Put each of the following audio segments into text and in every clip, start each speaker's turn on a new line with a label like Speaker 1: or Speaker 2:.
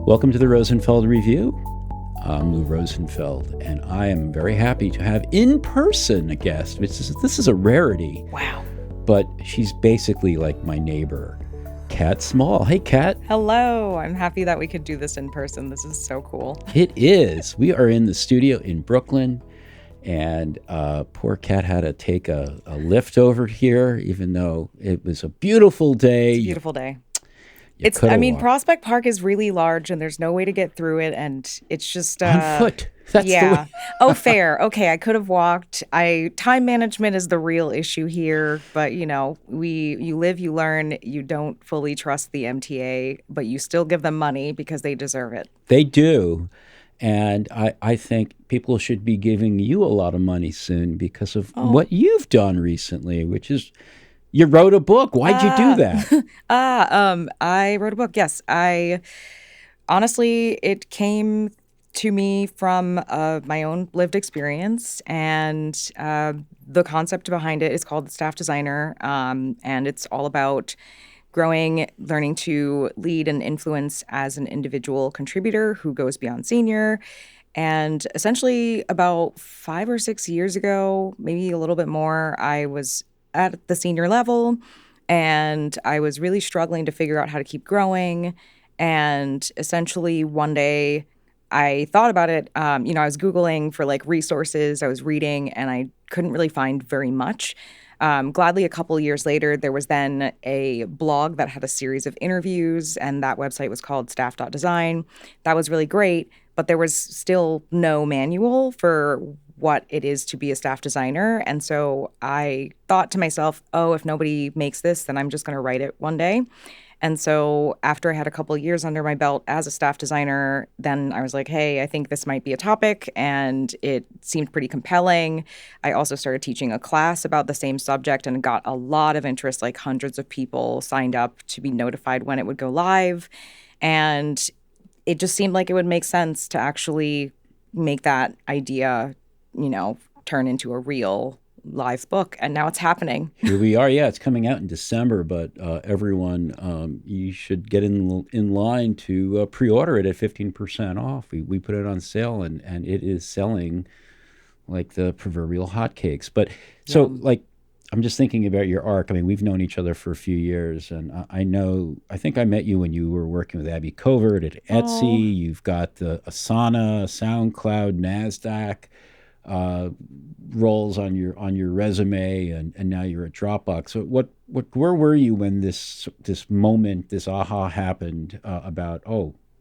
Speaker 1: Welcome to the Rosenfeld Review. I'm Lou Rosenfeld, and I am very happy to have in person a guest. This is a rarity.
Speaker 2: Wow.
Speaker 1: But she's basically like my neighbor, Catt Small. Hey, Catt.
Speaker 2: Hello. I'm happy that we could do this in person. This is so cool.
Speaker 1: It is. We are in the studio in Brooklyn, and poor Catt had to take a lift over here, even though it was a beautiful day.
Speaker 2: It's a beautiful day.
Speaker 1: Walked.
Speaker 2: Prospect Park is really large and there's no way to get through it. And it's just
Speaker 1: on foot. That's the way.
Speaker 2: Oh, fair. Okay. I could have walked. Time management is the real issue here. But, you live, you learn, you don't fully trust the MTA, but you still give them money because they deserve it.
Speaker 1: They do. And I think people should be giving you a lot of money soon because of what you've done recently, which is you wrote a book. Why'd you do that?
Speaker 2: I wrote a book. Yes. Honestly, it came to me from my own lived experience, and the concept behind it is called The Staff Designer, and it's all about growing, learning to lead and influence as an individual contributor who goes beyond senior. And essentially about 5 or 6 years ago, maybe a little bit more, I was at the senior level and I was really struggling to figure out how to keep growing. And essentially one day I thought about it. I was Googling for like resources, I was reading, and I couldn't really find very much. Gladly, a couple of years later, there was then a blog that had a series of interviews, and that website was called staff.design. That was really great, but there was still no manual for what it is to be a staff designer. And so I thought to myself, if nobody makes this, then I'm just going to write it one day. And so after I had a couple of years under my belt as a staff designer, then I was like, hey, I think this might be a topic. And it seemed pretty compelling. I also started teaching a class about the same subject and got a lot of interest, like hundreds of people signed up to be notified when it would go live. And it just seemed like it would make sense to actually make that idea, turn into a real live book, and now it's happening.
Speaker 1: Here we are. Yeah, it's coming out in December, but everyone, you should get in line to pre-order it at 15% off. We put it on sale, and it is selling like the proverbial hotcakes. But so, I'm just thinking about your arc. I mean, we've known each other for a few years, and I think I met you when you were working with Abby Covert at Etsy. You've got the Asana, SoundCloud, NASDAQ roles on your resume, and now you're at Dropbox. So where were you when this moment, this aha happened about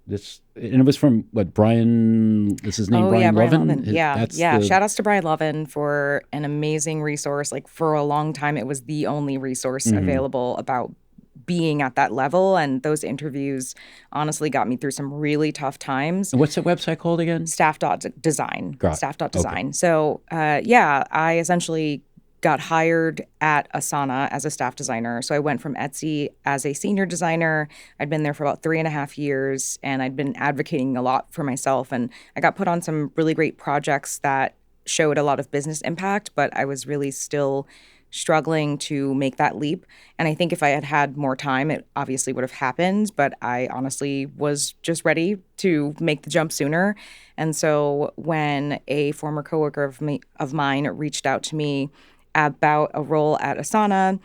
Speaker 1: this? And it was from Brian. This is his name, Brian Lovin.
Speaker 2: Shout outs to Brian Lovin for an amazing resource. Like for a long time, it was the only resource available about being at that level, and those interviews honestly got me through some really tough times.
Speaker 1: And what's the website called again?
Speaker 2: Staff.design. Staff.design.
Speaker 1: Okay.
Speaker 2: So, I essentially got hired at Asana as a staff designer. So I went from Etsy as a senior designer. I'd been there for about 3.5 years, and I'd been advocating a lot for myself. And I got put on some really great projects that showed a lot of business impact, but I was really still struggling to make that leap. And I think if I had had more time, it obviously would have happened. But I honestly was just ready to make the jump sooner. And so when a former coworker of mine reached out to me about a role at Asana,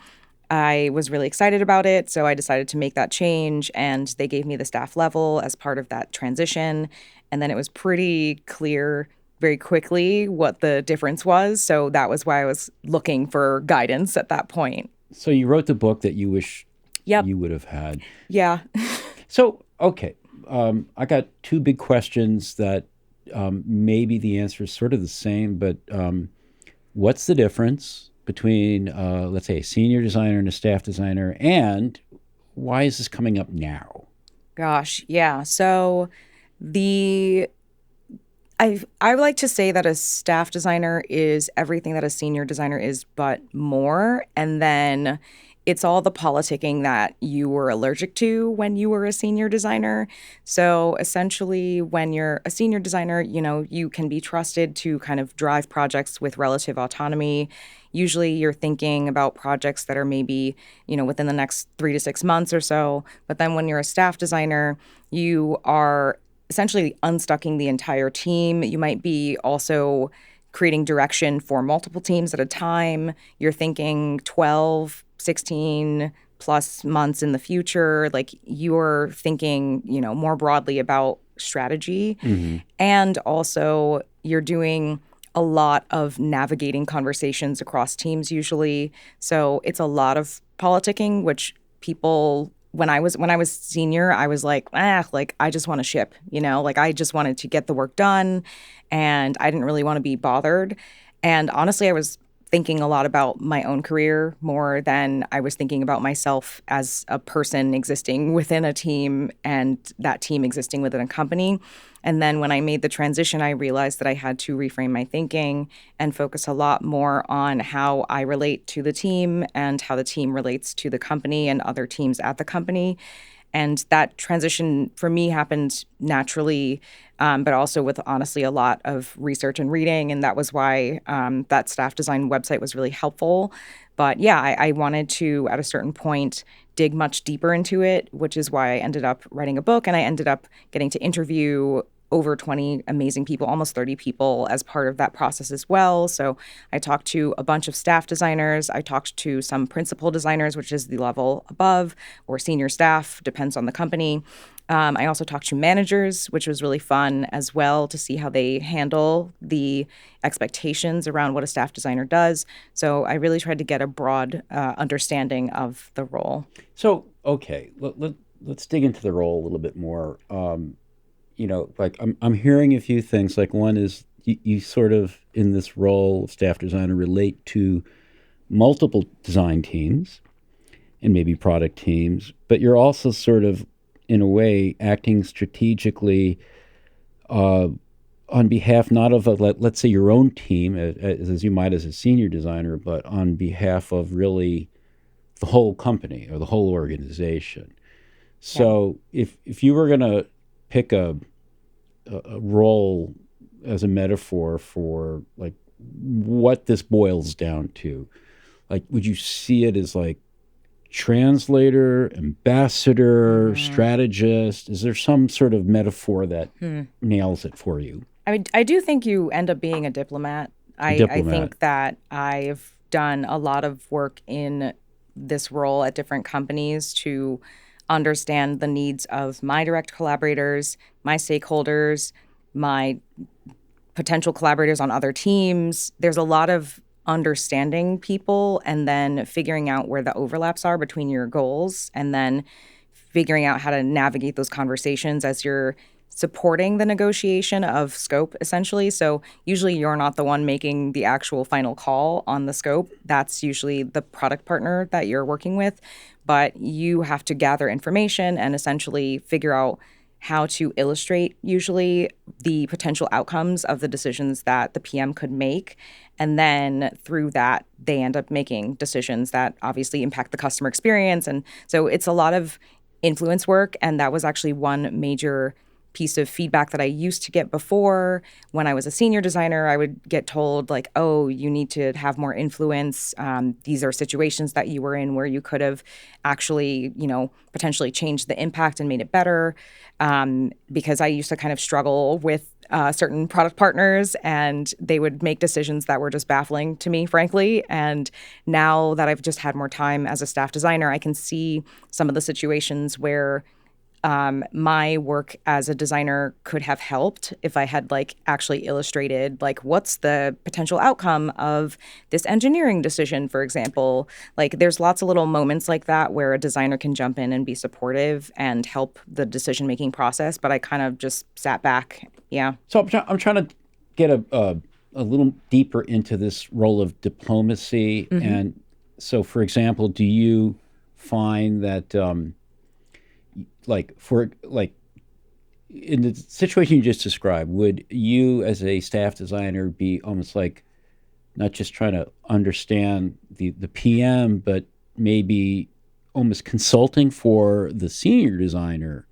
Speaker 2: I was really excited about it. So I decided to make that change. And they gave me the staff level as part of that transition. And then it was pretty clear very quickly what the difference was. So that was why I was looking for guidance at that point.
Speaker 1: So you wrote the book that you wish you would have had.
Speaker 2: Yeah.
Speaker 1: So, okay. I got two big questions that maybe the answer is sort of the same, but what's the difference between, let's say, a senior designer and a staff designer, and why is this coming up now?
Speaker 2: Gosh, yeah. So I would like to say that a staff designer is everything that a senior designer is, but more. And then it's all the politicking that you were allergic to when you were a senior designer. So essentially, when you're a senior designer, you can be trusted to kind of drive projects with relative autonomy. Usually, you're thinking about projects that are maybe, within the next 3 to 6 months or so. But then when you're a staff designer, you are essentially unstucking the entire team. You might be also creating direction for multiple teams at a time. You're thinking 12, 16 plus months in the future. Like you're thinking, more broadly about strategy.
Speaker 1: Hmm.
Speaker 2: And also, you're doing a lot of navigating conversations across teams usually. So it's a lot of politicking, which people when I was senior, I was like I just want to ship, like I just wanted to get the work done and I didn't really want to be bothered. And honestly, I was thinking a lot about my own career more than I was thinking about myself as a person existing within a team and that team existing within a company. And then when I made the transition, I realized that I had to reframe my thinking and focus a lot more on how I relate to the team and how the team relates to the company and other teams at the company. And that transition for me happened naturally, but also with honestly a lot of research and reading. And that was why that staff design website was really helpful. But yeah, I wanted to, at a certain point, dig much deeper into it, which is why I ended up writing a book and I ended up getting to interview over 20 amazing people, almost 30 people as part of that process as well. So I talked to a bunch of staff designers. I talked to some principal designers, which is the level above, or senior staff, depends on the company. I also talked to managers, which was really fun as well to see how they handle the expectations around what a staff designer does. So I really tried to get a broad understanding of the role.
Speaker 1: So, okay, let's dig into the role a little bit more. Like I'm hearing a few things. Like one is you sort of in this role, staff designer, relate to multiple design teams and maybe product teams, but you're also sort of, in a way, acting strategically uh, on behalf not of let's say your own team, as you might as a senior designer, but on behalf of really the whole company or the whole organization.
Speaker 2: Yeah.
Speaker 1: So if you were going to pick a role as a metaphor for like what this boils down to, like would you see it as like translator, ambassador,
Speaker 2: Hmm.
Speaker 1: strategist? Is there some sort of metaphor that
Speaker 2: Hmm.
Speaker 1: nails it for you?
Speaker 2: I mean, I do think you end up being a diplomat.
Speaker 1: A
Speaker 2: I
Speaker 1: diplomat.
Speaker 2: think that I've done a lot of work in this role at different companies to understand the needs of my direct collaborators, my stakeholders, my potential collaborators on other teams. There's a lot of understanding people and then figuring out where the overlaps are between your goals and then figuring out how to navigate those conversations as you're supporting the negotiation of scope essentially. So usually you're not the one making the actual final call on the scope. That's usually the product partner that you're working with, but you have to gather information and essentially figure out how to illustrate usually the potential outcomes of the decisions that the PM could make. And then through that, they end up making decisions that obviously impact the customer experience. And so it's a lot of influence work. And that was actually one major piece of feedback that I used to get before. When I was a senior designer, I would get told, like, oh, you need to have more influence. These are situations that you were in where you could have actually, potentially changed the impact and made it better. Because I used to kind of struggle with certain product partners and they would make decisions that were just baffling to me, frankly. And now that I've just had more time as a staff designer, I can see some of the situations where my work as a designer could have helped if I had like actually illustrated like what's the potential outcome of this engineering decision, for example. Like there's lots of little moments like that where a designer can jump in and be supportive and help the decision making process. But I kind of just sat back. Yeah.
Speaker 1: So I'm trying to get a little deeper into this role of diplomacy.
Speaker 2: Hmm.
Speaker 1: And so, for example, do you find that like for like in the situation you just described, would you as a staff designer be almost like not just trying to understand the PM, but maybe almost consulting for the senior designer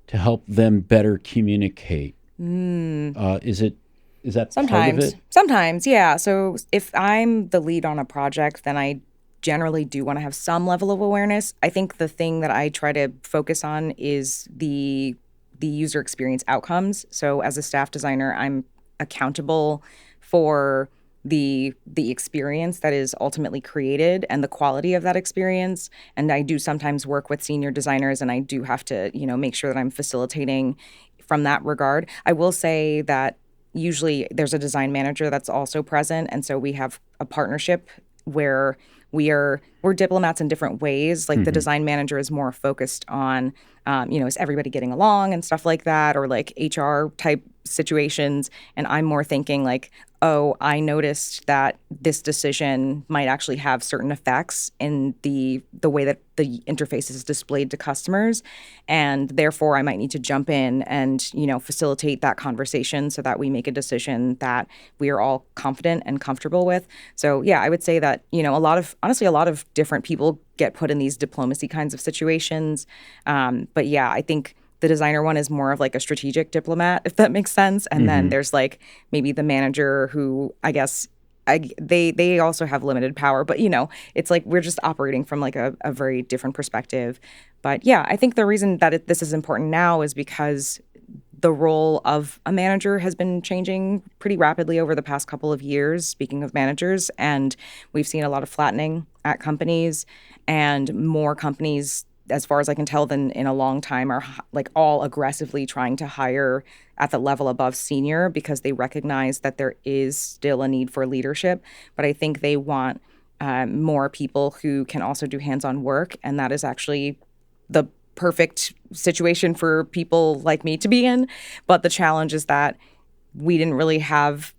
Speaker 1: to help them better communicate. Is that part of
Speaker 2: Sometimes,
Speaker 1: it?
Speaker 2: sometimes, yeah. So if I'm the lead on a project, then I generally do want to have some level of awareness. I think the thing that I try to focus on is the user experience outcomes. So as a staff designer, I'm accountable for the experience that is ultimately created and the quality of that experience. And I do sometimes work with senior designers, and I do have to, make sure that I'm facilitating from that regard. I will say that usually there's a design manager that's also present, and so we have a partnership where we're diplomats in different ways. Like the
Speaker 1: Mm-hmm.
Speaker 2: design manager is more focused on is everybody getting along and stuff like that, or like HR type situations. And I'm more thinking like, oh, I noticed that this decision might actually have certain effects in the way that the interface is displayed to customers, and therefore I might need to jump in and facilitate that conversation so that we make a decision that we are all confident and comfortable with. So yeah, I would say that a lot of different people get put in these diplomacy kinds of situations. But yeah, I think the designer one is more of like a strategic diplomat, if that makes sense. And then
Speaker 1: Mm-hmm.
Speaker 2: there's like maybe the manager who I guess they also have limited power, but it's like we're just operating from like a very different perspective. But yeah, I think the reason that this is important now is because the role of a manager has been changing pretty rapidly over the past couple of years, speaking of managers. And we've seen a lot of flattening at companies, and more companies, as far as I can tell, than in a long time, are like all aggressively trying to hire at the level above senior because they recognize that there is still a need for leadership. But I think they want more people who can also do hands on work. And that is actually the perfect situation for people like me to be in. But the challenge is that we didn't really have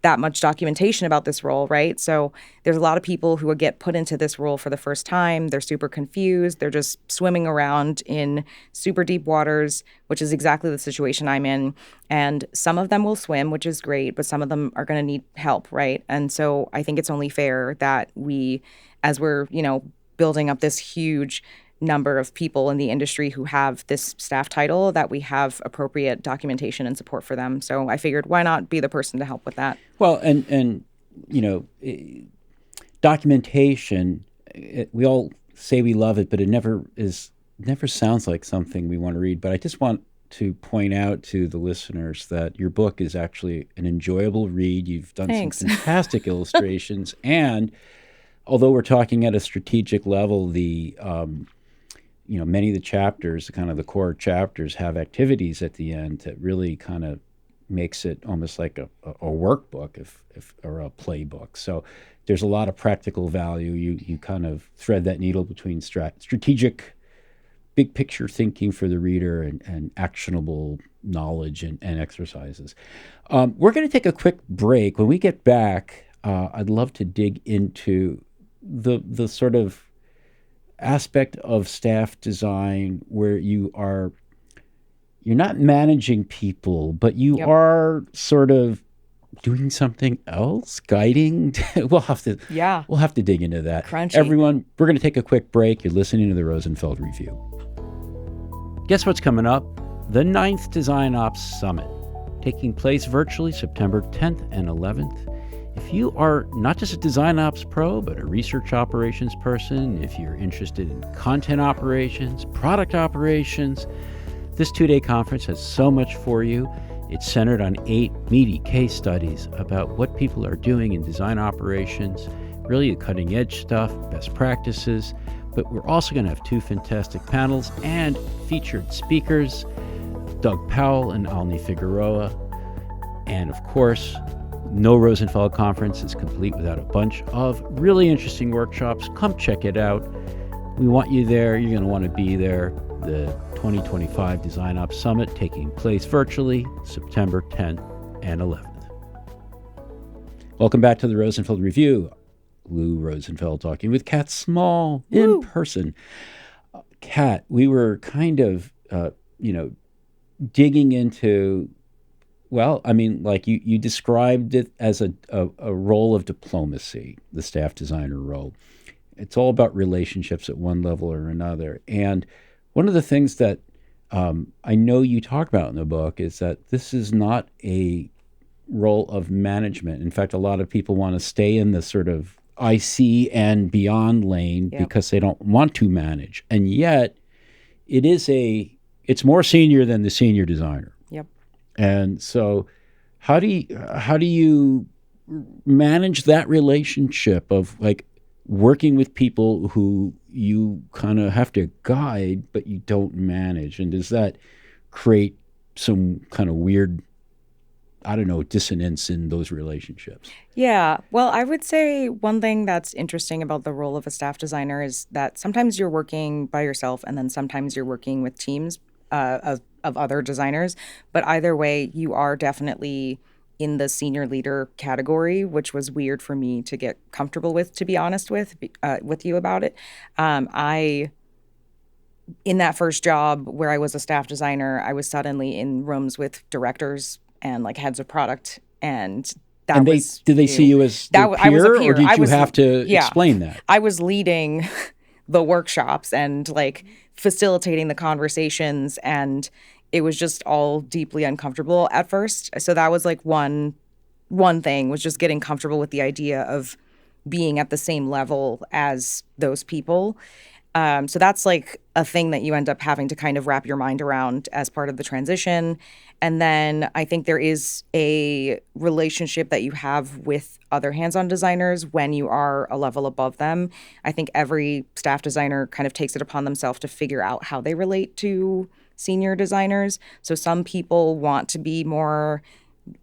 Speaker 2: that much documentation about this role, right? So there's a lot of people who would get put into this role for the first time. They're super confused. They're just swimming around in super deep waters, which is exactly the situation I'm in. And some of them will swim, which is great, but some of them are going to need help, right? And so I think it's only fair that we, as we're, building up this huge number of people in the industry who have this staff title, that we have appropriate documentation and support for them. So I figured, why not be the person to help with that?
Speaker 1: Well, and you know, documentation. We all say we love it, but it never sounds like something we want to read. But I just want to point out to the listeners that your book is actually an enjoyable read. You've done some
Speaker 2: Thanks.
Speaker 1: fantastic illustrations, and although we're talking at a strategic level, many of the chapters, kind of the core chapters, have activities at the end that really kind of makes it almost like a workbook, if or a playbook. So there's a lot of practical value. You kind of thread that needle between strategic, big picture thinking for the reader and actionable knowledge and exercises. We're going to take a quick break. When we get back, I'd love to dig into the sort of aspect of staff design where you're not managing people, but you
Speaker 2: Yep.
Speaker 1: are sort of doing something else, guiding. we'll have to
Speaker 2: Yeah.
Speaker 1: we'll have to dig into that.
Speaker 2: Crunchy.
Speaker 1: Everyone, we're going to take a quick break. You're listening to the Rosenfeld Review. Guess what's coming up? The 9th DesignOps Summit, taking place virtually September 10th and 11th. If you are not just a DesignOps pro, but a research operations person, if you're interested in content operations, product operations, this 2-day conference has so much for you. It's centered on 8 meaty case studies about what people are doing in design operations, really the cutting edge stuff, best practices. But we're also going to have 2 fantastic panels and featured speakers, Doug Powell and Alni Figueroa. And of course, no Rosenfeld conference is complete without a bunch of really interesting workshops. Come check it out. We want you there. You're going to want to be there. The 2025 DesignOps Summit taking place virtually September 10th and 11th. Welcome back to the Rosenfeld Review. Lou Rosenfeld talking with Catt Small in person. Catt, we were kind of, digging into, well, I mean, like you described it as a role of diplomacy, the staff designer role. It's all about relationships at one level or another. And one of the things that I know you talk about in the book is that this is not a role of management. In fact, a lot of people want to stay in the sort of IC and beyond lane
Speaker 2: Yep.
Speaker 1: because they don't want to manage. And yet, it is it's more senior than the senior designer.
Speaker 2: Yep.
Speaker 1: And so, how do you manage that relationship of like working with people who you kind of have to guide but you don't manage, and does that create some kind of weird, I don't know, dissonance in those relationships?
Speaker 2: Yeah. Well, I would say one thing that's interesting about the role of a staff designer is that sometimes you're working by yourself and then sometimes you're working with teams of other designers. But either way, you are definitely in the senior leader category, which was weird for me to get comfortable with, to be honest with you about it. I in that first job where I was a staff designer, I was suddenly in rooms with directors and like heads of product, and that
Speaker 1: And
Speaker 2: was
Speaker 1: did they see
Speaker 2: new.
Speaker 1: you as their
Speaker 2: I was a
Speaker 1: peer, or
Speaker 2: peer.
Speaker 1: did you have to
Speaker 2: Yeah,
Speaker 1: explain that?
Speaker 2: I was leading the workshops and like facilitating the conversations, and it was just all deeply uncomfortable at first. So that was like one thing, was just getting comfortable with the idea of being at the same level as those people. So that's like a thing that you end up having to kind of wrap your mind around as part of the transition. And then I think there is a relationship that you have with other hands on designers when you are a level above them. I think every staff designer kind of takes it upon themselves to figure out how they relate to senior designers. So some people want to be more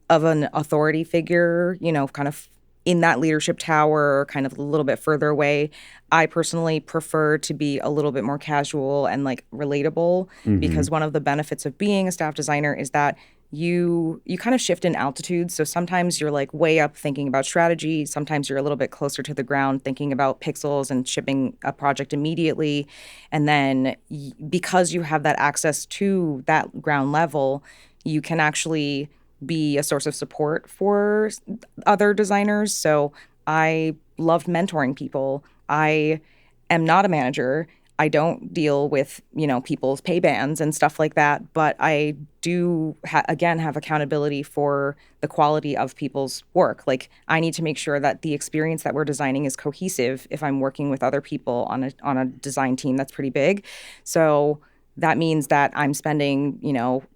Speaker 2: of an authority figure, kind of in that leadership tower, kind of a little bit further away. I personally prefer to be a little bit more casual and like relatable,
Speaker 1: Mm-hmm.
Speaker 2: because one of the benefits of being a staff designer is that you kind of shift in altitude. So sometimes you're like way up thinking about strategy, sometimes you're a little bit closer to the ground thinking about pixels and shipping a project immediately. And then because you have that access to that ground level, you can actually be a source of support for other designers. So I loved mentoring people. I am not a manager. I don't deal with, people's pay bands and stuff like that, but I do again have accountability for the quality of people's work. Like I need to make sure that the experience that we're designing is cohesive if I'm working with other people on a design team that's pretty big. So that means that I'm spending,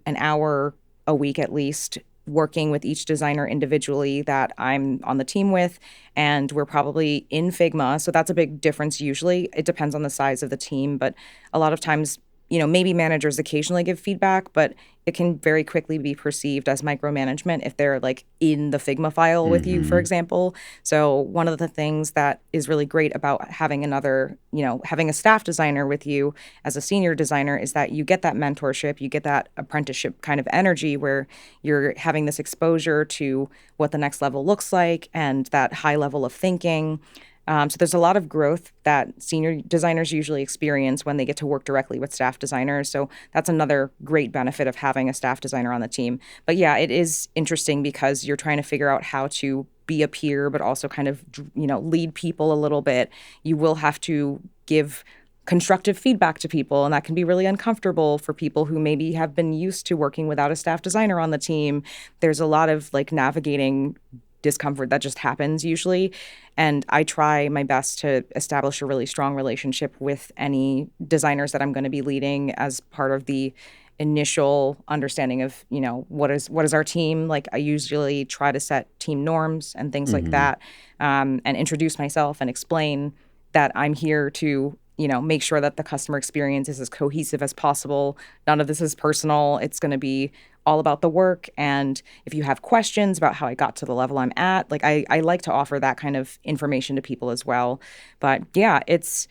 Speaker 2: an hour a week at least working with each designer individually that I'm on the team with. And we're probably in Figma. So that's a big difference usually. It depends on the size of the team, but a lot of times, maybe managers occasionally give feedback, but it can very quickly be perceived as micromanagement if they're like in the Figma file with you, for
Speaker 1: Mm-hmm.
Speaker 2: example. So one of the things that is really great about having a staff designer with you as a senior designer is that you get that mentorship, you get that apprenticeship kind of energy where you're having this exposure to what the next level looks like and that high level of thinking. So there's a lot of growth that senior designers usually experience when they get to work directly with staff designers. So that's another great benefit of having a staff designer on the team. But yeah, it is interesting because you're trying to figure out how to be a peer, but also kind of, lead people a little bit. You will have to give constructive feedback to people, and that can be really uncomfortable for people who maybe have been used to working without a staff designer on the team. There's a lot of like navigating discomfort that just happens usually. And I try my best to establish a really strong relationship with any designers that I'm going to be leading as part of the initial understanding of, what is our team. Like I usually try to set team norms and things like
Speaker 1: Mm-hmm.
Speaker 2: that, and introduce myself and explain that I'm here to, make sure that the customer experience is as cohesive as possible. None of this is personal. It's going to be all about the work. And if you have questions about how I got to the level I'm at, like I like to offer that kind of information to people as well. But yeah, it's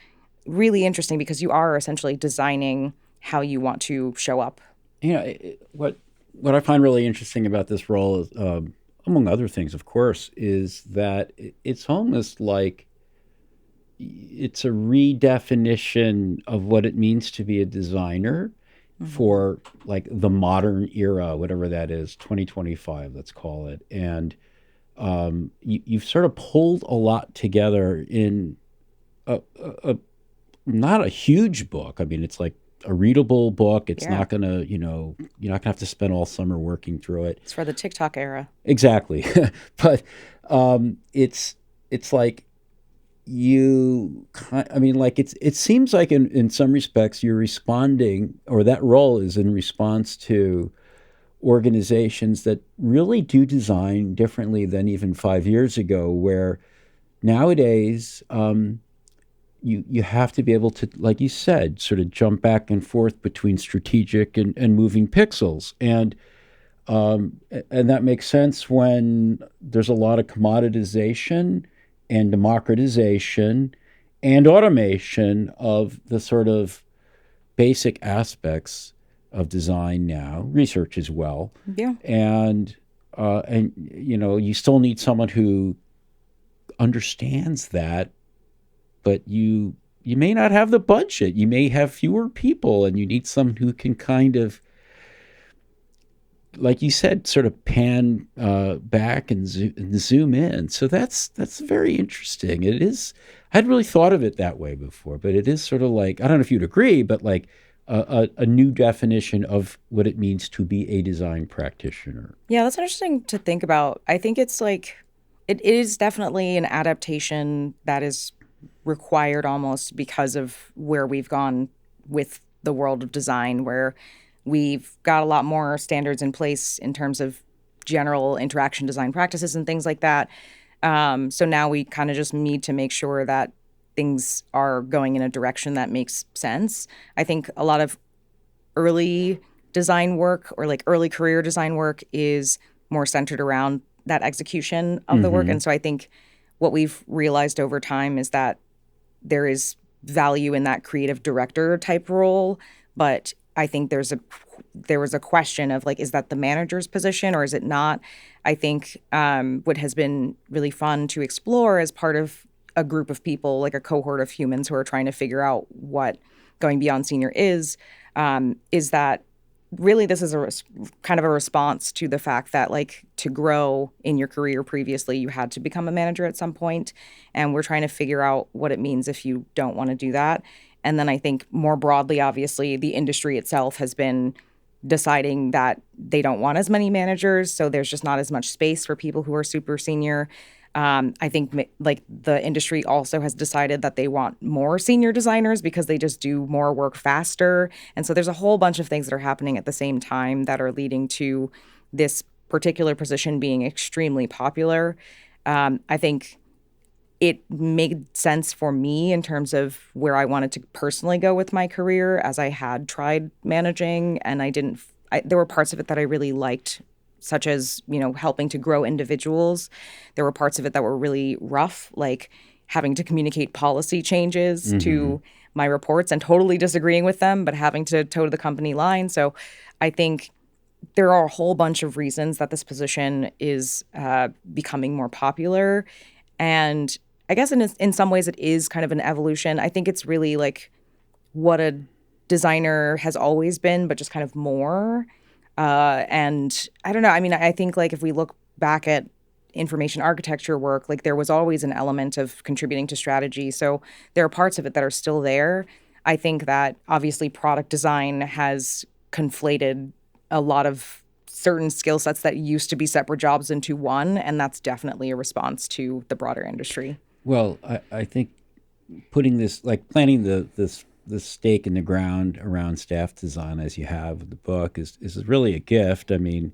Speaker 2: really interesting because you are essentially designing how you want to show up.
Speaker 1: What I find really interesting about this role is, among other things, of course, is that it's almost like it's a redefinition of what it means to be a designer
Speaker 2: Mm-hmm.
Speaker 1: for like the modern era, whatever that is, 2025, let's call it. And you've sort of pulled a lot together in a, a not a huge book. I mean, it's like a readable book. It's
Speaker 2: Yeah.
Speaker 1: not gonna, you're not gonna have to spend all summer working through it.
Speaker 2: It's for the TikTok era.
Speaker 1: Exactly, but it's like I mean, like it seems like in some respects you're responding, or that role is in response to organizations that really do design differently than even 5 years ago, where nowadays you have to be able to, like you said, sort of jump back and forth between strategic and moving pixels. And that makes sense when there's a lot of commoditization and democratization and automation of the sort of basic aspects of design now, research as well.
Speaker 2: Yeah.
Speaker 1: And you still need someone who understands that, but you may not have the budget. You may have fewer people, and you need someone who can kind of, like you said, sort of pan back and zoom in. So that's very interesting. It is. I hadn't really thought of it that way before, but it is sort of like, I don't know if you'd agree, but like a new definition of what it means to be a design practitioner.
Speaker 2: Yeah, that's interesting to think about. I think it's like it is definitely an adaptation that is required almost because of where we've gone with the world of design, where we've got a lot more standards in place in terms of general interaction design practices and things like that. So now we kind of just need to make sure that things are going in a direction that makes sense. I think a lot of early design work or like early career design work is more centered around that execution of the work.
Speaker 1: Mm-hmm.
Speaker 2: And so I think what we've realized over time is that there is value in that creative director type role, but I think there was a question of like, is that the manager's position or is it not? I think what has been really fun to explore as part of a group of people, like a cohort of humans who are trying to figure out what going beyond senior is that really this is kind of a response to the fact that like to grow in your career previously you had to become a manager at some point, and we're trying to figure out what it means if you don't want to do that. And then I think more broadly, obviously the industry itself has been deciding that they don't want as many managers, so there's just not as much space for people who are super senior. I think like the industry also has decided that they want more senior designers because they just do more work faster. And so there's a whole bunch of things that are happening at the same time that are leading to this particular position being extremely popular. I think it made sense for me in terms of where I wanted to personally go with my career, as I had tried managing and I didn't, there were parts of it that I really liked, such as, helping to grow individuals. There were parts of it that were really rough, like having to communicate policy changes
Speaker 1: Mm-hmm.
Speaker 2: to my reports and totally disagreeing with them, but having to toe the company line. So I think there are a whole bunch of reasons that this position is becoming more popular. And I guess in some ways it is kind of an evolution. I think it's really like what a designer has always been, but just kind of more. And I don't know. I mean, I think like if we look back at information architecture work, like there was always an element of contributing to strategy. So there are parts of it that are still there. I think that obviously product design has conflated a lot of certain skill sets that used to be separate jobs into one, and that's definitely a response to the broader industry.
Speaker 1: Well, I think putting this, like planting the stake in the ground around staff design as you have with the book is really a gift. I mean,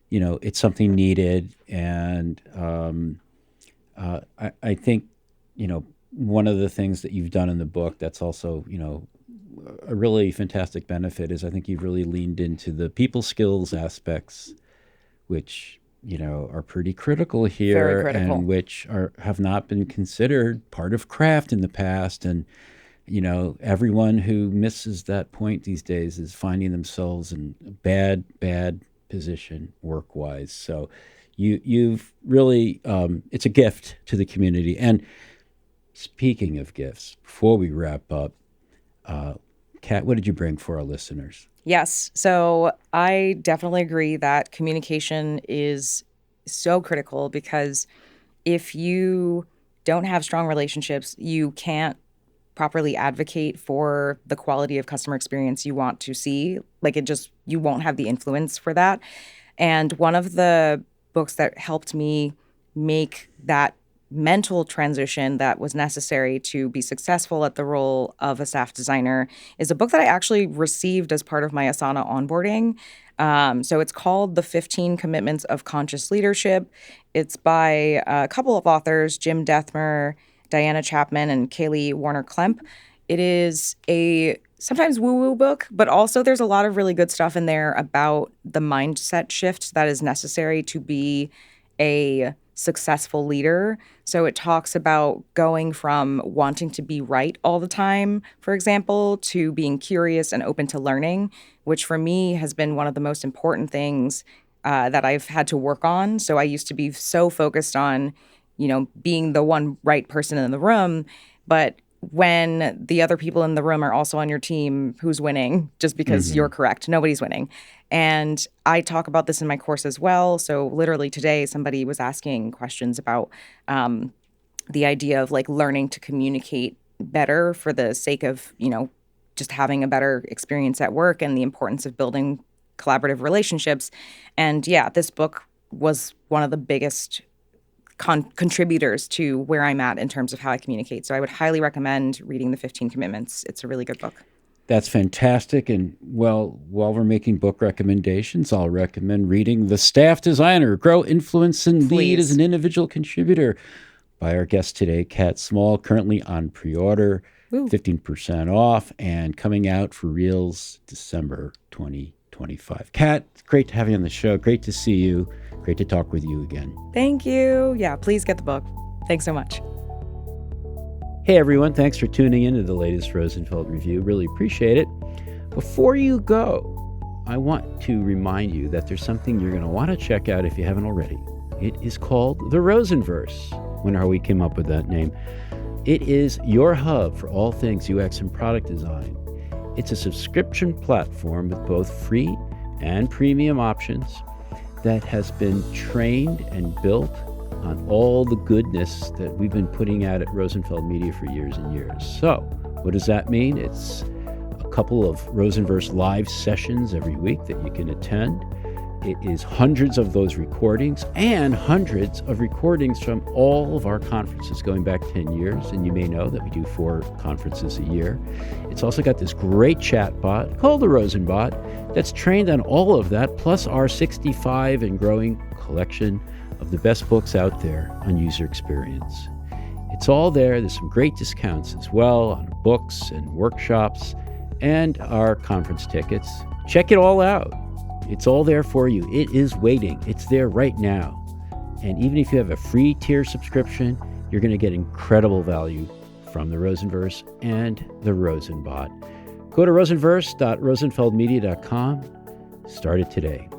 Speaker 1: it's something needed, and I think one of the things that you've done in the book that's also a really fantastic benefit is I think you've really leaned into the people skills aspects, which are pretty critical
Speaker 2: Very
Speaker 1: here, and
Speaker 2: critical.
Speaker 1: which are have not been considered part of craft in the past. And everyone who misses that point these days is finding themselves in a bad position work wise. So you've really it's a gift to the community. And speaking of gifts, before we wrap up, Kat, what did you bring for our listeners?
Speaker 2: Yes. So I definitely agree that communication is so critical because if you don't have strong relationships, you can't properly advocate for the quality of customer experience you want to see. Like you won't have the influence for that. And one of the books that helped me make that mental transition that was necessary to be successful at the role of a staff designer is a book that I actually received as part of my Asana onboarding. So it's called The 15 Commitments of Conscious Leadership. It's by a couple of authors, Jim Dethmer, Diana Chapman, and Kaylee Warner-Klemp. It is a sometimes woo-woo book, but also there's a lot of really good stuff in there about the mindset shift that is necessary to be a successful leader. So it talks about going from wanting to be right all the time, for example, to being curious and open to learning, which for me has been one of the most important things that I've had to work on. So I used to be so focused on, being the one right person in the room, but when the other people in the room are also on your team, who's winning just because you're correct? Nobody's winning. And I talk about this in my course as well. So literally today, somebody was asking questions about the idea of like learning to communicate better for the sake of, just having a better experience at work and the importance of building collaborative relationships. And yeah, this book was one of the biggest contributors to where I'm at in terms of how I communicate. So I would highly recommend reading The 15 Commitments. It's a really good book.
Speaker 1: That's fantastic. And while we're making book recommendations, I'll recommend reading The Staff Designer, Grow, Influence, and Lead as an Individual Contributor by our guest today, Catt Small, currently on pre-order, 15% off, and coming out for reals December 2025. Catt, great to have you on the show. Great to see you. Great to talk with you again.
Speaker 2: Thank you. Yeah, please get the book. Thanks so much.
Speaker 1: Hey everyone, thanks for tuning in to the latest Rosenfeld review. Really appreciate it. Before you go, I want to remind you that there's something you're going to want to check out if you haven't already. It is called the Rosenverse. Wonder how we came up with that name. It is your hub for all things UX and product design. It's a subscription platform with both free and premium options that has been trained and built on all the goodness that we've been putting out at Rosenfeld Media for years and years. So what does that mean? It's a couple of Rosenverse live sessions every week that you can attend. It is hundreds of those recordings and hundreds of recordings from all of our conferences going back 10 years. And you may know that we do 4 conferences a year. It's also got this great chat bot called the Rosenbot that's trained on all of that, plus our 65 and growing collection of the best books out there on user experience. It's all there. There's some great discounts as well on books and workshops and our conference tickets. Check it all out. It's all there for you. It is waiting. It's there right now. And even if you have a free tier subscription, you're going to get incredible value from the Rosenverse and the Rosenbot. Go to rosenverse.rosenfeldmedia.com. Start it today.